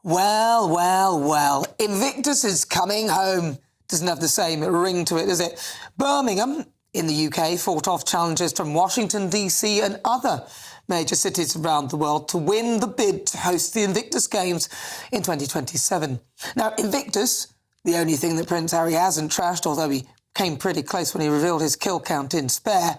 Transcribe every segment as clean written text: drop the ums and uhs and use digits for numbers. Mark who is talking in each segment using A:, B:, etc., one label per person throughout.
A: Well, well, well. Invictus is coming home. Doesn't have the same ring to it, does it? Birmingham in the UK fought off challenges from Washington, D.C. and other major cities around the world to win the bid to host the Invictus Games in 2027. Now, Invictus, the only thing that Prince Harry hasn't trashed, although he came pretty close when he revealed his kill count in spare,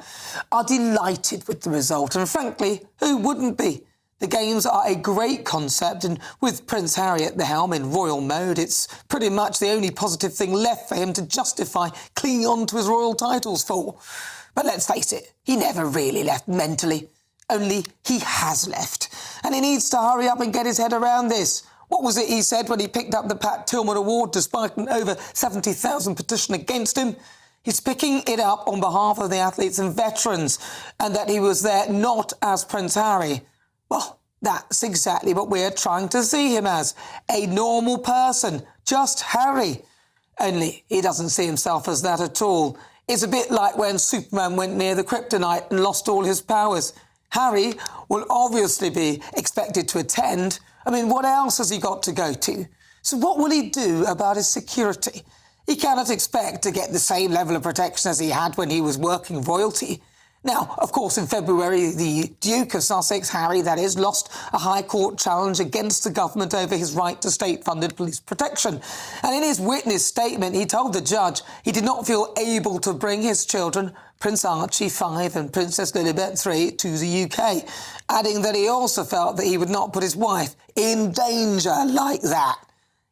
A: are delighted with the result. And frankly, who wouldn't be? The Games are a great concept, and with Prince Harry at the helm in royal mode, it's pretty much the only positive thing left for him to justify clinging on to his royal titles for. But let's face it, he never really left mentally. Only he has left. And he needs to hurry up and get his head around this. What was it he said when he picked up the Pat Tillman Award despite an over 70,000 petition against him? He's picking it up on behalf of the athletes and veterans, and that he was there not as Prince Harry. Well, that's exactly what we're trying to see him as. A normal person, just Harry. Only he doesn't see himself as that at all. It's a bit like when Superman went near the kryptonite and lost all his powers. Harry will obviously be expected to attend. I mean, what else has he got to go to? So what will he do about his security? He cannot expect to get the same level of protection as he had when he was working royalty. Now, of course, in February, the Duke of Sussex, Harry, that is, lost a High Court challenge against the government over his right to state-funded police protection. And in his witness statement, he told the judge he did not feel able to bring his children, Prince Archie, 5, and Princess Lilibet, 3, to the UK, adding that he also felt that he would not put his wife in danger like that.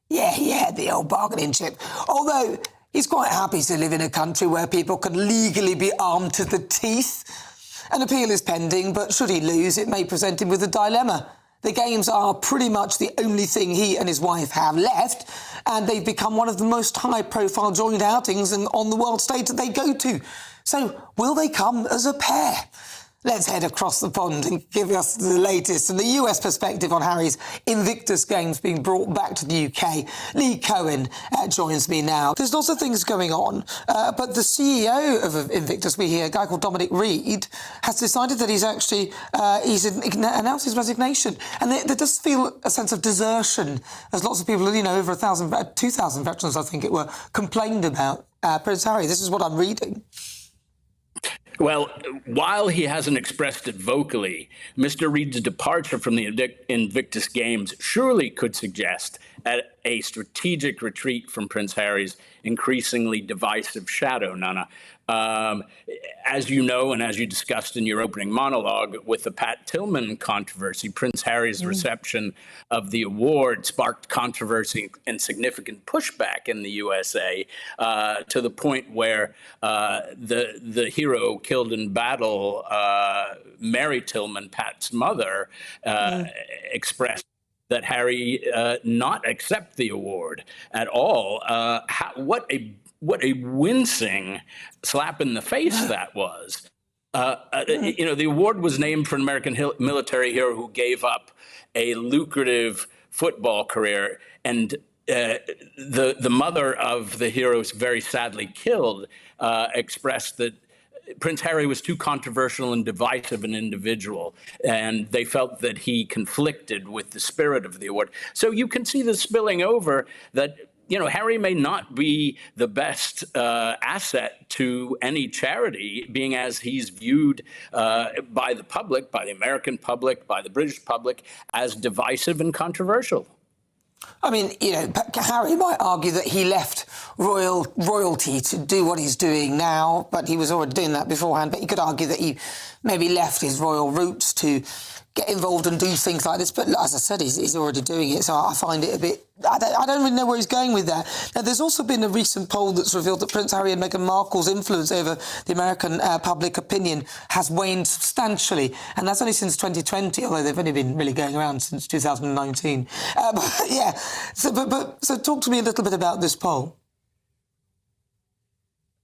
A: Yeah, the old bargaining chip. Although he's quite happy to live in a country where people can legally be armed to the teeth. An appeal is pending, but should he lose, it may present him with a dilemma. The Games are pretty much the only thing he and his wife have left, and they've become one of the most high-profile joint outings on the world stage that they go to. So, will they come as a pair? Let's head across the pond and give us the latest and the US perspective on Harry's Invictus Games being brought back to the UK. Lee Cohen joins me now. There's lots of things going on, but the CEO of Invictus, we hear, a guy called Dominic Reed, has decided that he's announced his resignation. And there does feel a sense of desertion, as lots of people, over 2,000 veterans, I think it were, complained about Prince Harry. This is what I'm reading.
B: Well, while he hasn't expressed it vocally, Mr. Reed's departure from the Invictus Games surely could suggest a strategic retreat from Prince Harry's increasingly divisive shadow, Nana. As you know, and as you discussed in your opening monologue, with the Pat Tillman controversy, Prince Harry's reception of the award sparked controversy and significant pushback in the USA, to the point where the hero killed in battle, Mary Tillman, Pat's mother, expressed that Harry not accept the award at all. What a wincing slap in the face that was. The award was named for an American military hero who gave up a lucrative football career, and the mother of the hero, very sadly killed, expressed that Prince Harry was too controversial and divisive an individual, and they felt that he conflicted with the spirit of the award. So you can see this spilling over that, Harry may not be the best asset to any charity, being as he's viewed by the public, by the American public, by the British public, as divisive and controversial.
A: I mean, Harry might argue that he left royalty to do what he's doing now, but he was already doing that beforehand. But he could argue that he maybe left his royal roots to get involved and do things like this. But as I said, he's already doing it, so I find it a bit... I don't really know where he's going with that. Now, there's also been a recent poll that's revealed that Prince Harry and Meghan Markle's influence over the American public opinion has waned substantially, and that's only since 2020, although they've only been really going around since 2019. So talk to me a little bit about this poll.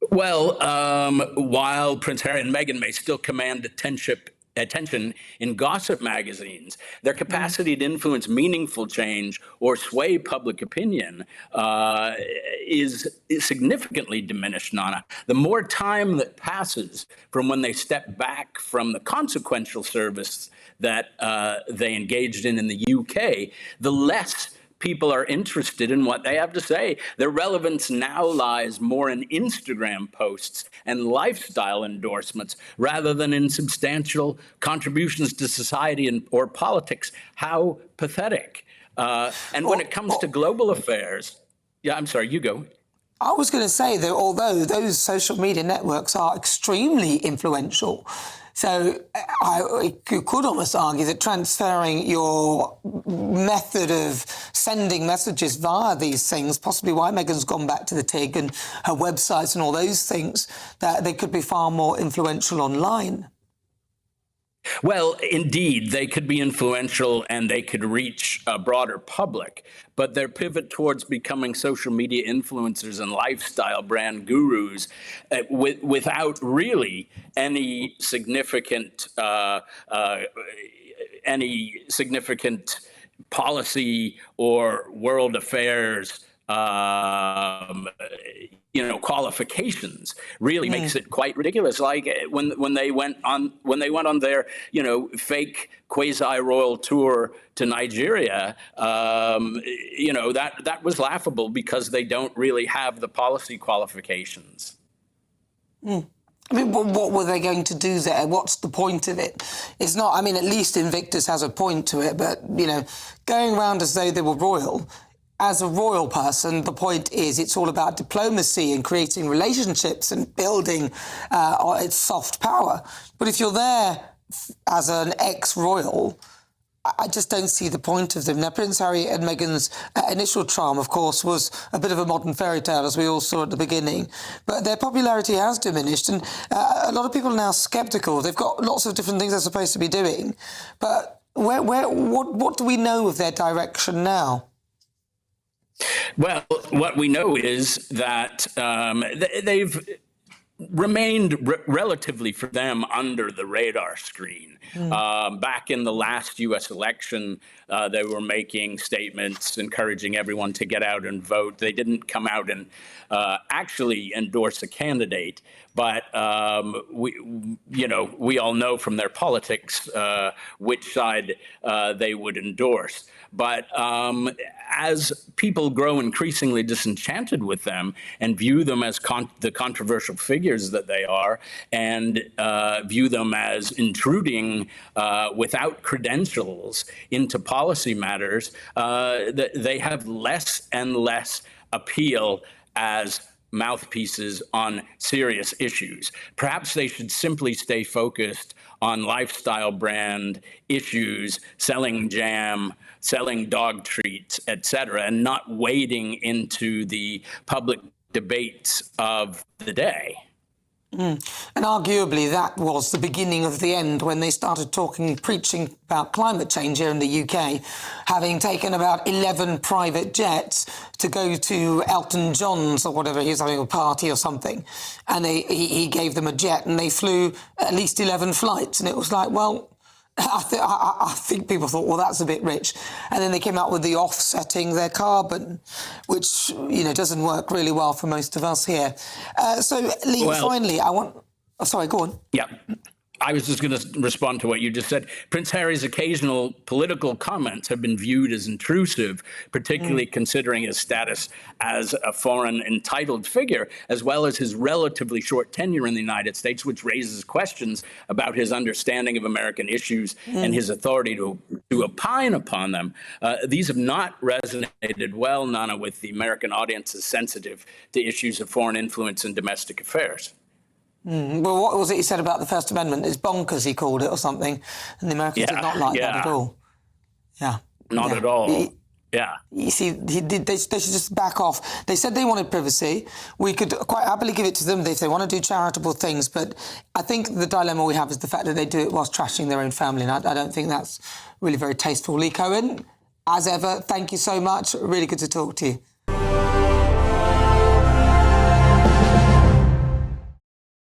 B: Well, while Prince Harry and Meghan may still command attention in gossip magazines, their capacity to influence meaningful change or sway public opinion is significantly diminished, Nana. The more time that passes from when they step back from the consequential service that they engaged in the UK, the less people are interested in what they have to say. Their relevance now lies more in Instagram posts and lifestyle endorsements rather than in substantial contributions to society or politics. How pathetic. And when it comes to global affairs, I'm sorry, you go.
A: I was going to say that although those social media networks are extremely influential, so you could almost argue that transferring your method of sending messages via these things, possibly why Meghan's gone back to the TIG and her websites and all those things, that they could be far more influential online.
B: Well, indeed, they could be influential and they could reach a broader public, but their pivot towards becoming social media influencers and lifestyle brand gurus without really any significant policy or world affairs qualifications really makes it quite ridiculous. Like when they went on their fake quasi-royal tour to Nigeria, that was laughable because they don't really have the policy qualifications.
A: I mean, what were they going to do there? What's the point of it? It's not. I mean, at least Invictus has a point to it, but going around as though they were royal. As a royal person, the point is it's all about diplomacy and creating relationships and building its soft power. But if you're there as an ex-royal, I just don't see the point of them. Now, Prince Harry and Meghan's initial charm, of course, was a bit of a modern fairy tale, as we all saw at the beginning. But their popularity has diminished, and a lot of people are now sceptical. They've got lots of different things they're supposed to be doing. But what do we know of their direction now?
B: Well, what we know is that they've remained relatively, for them, under the radar screen. Back in the last U.S. election, they were making statements encouraging everyone to get out and vote. They didn't come out and actually endorse a candidate, but we all know from their politics which side they would endorse. But as people grow increasingly disenchanted with them and view them as the controversial figures that they are, and view them as intruding without credentials into policy matters, they have less and less appeal as mouthpieces on serious issues. Perhaps they should simply stay focused on lifestyle brand issues, selling jam, selling dog treats, etc., and not wading into the public debates of the day.
A: And arguably that was the beginning of the end when they started preaching about climate change here in the UK, having taken about 11 private jets to go to Elton John's or whatever, he was having a party or something, and he gave them a jet and they flew at least 11 flights, and it was like, well, I think people thought, well, that's a bit rich. And then they came out with the offsetting their carbon, which, doesn't work really well for most of us here. So, Lee, finally, sorry, go on.
B: Yeah. I was just going to respond to what you just said. Prince Harry's occasional political comments have been viewed as intrusive, particularly considering his status as a foreign entitled figure, as well as his relatively short tenure in the United States, which raises questions about his understanding of American issues and his authority to opine upon them. These have not resonated well, Nana, with the American audiences sensitive to issues of foreign influence in domestic affairs.
A: Well, what was it he said about the First Amendment? It's bonkers, he called it, or something. And the Americans did not like that at all. Yeah.
B: Not at all.
A: You see, they should just back off. They said they wanted privacy. We could quite happily give it to them if they want to do charitable things. But I think the dilemma we have is the fact that they do it whilst trashing their own family. And I don't think that's really very tasteful. Lee Cohen, as ever, thank you so much. Really good to talk to you.